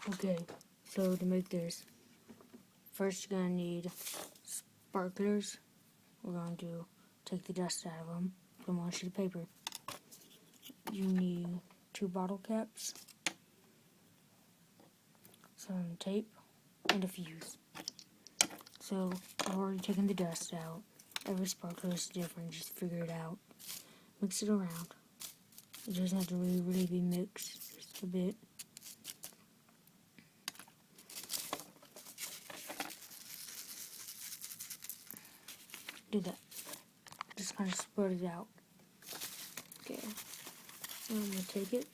Okay, so to make this, first you're going to need sparklers. We're going to take the dust out of them, put them on a sheet of paper. You need 2 bottle caps, some tape, and a fuse. So I've already taken the dust out. Every sparkler is different, just figure it out. Mix it around. It doesn't have to really be mixed, just a bit. Do that. Just kind of spread it out. Okay. So I'm going to take it.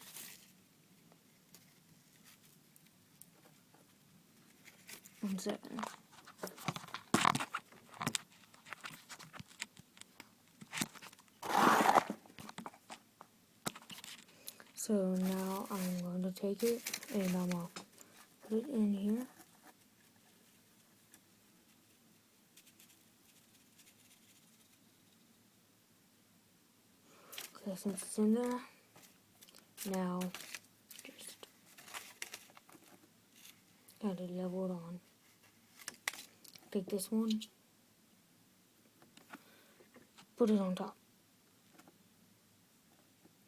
One second. So now I'm going to take it and I'm going to put it in here. Okay, since it's in there, now just kind of level it on. Take this one, put it on top.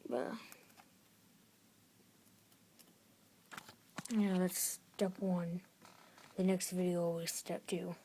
There. Yeah, that's step 1. The next video is step 2.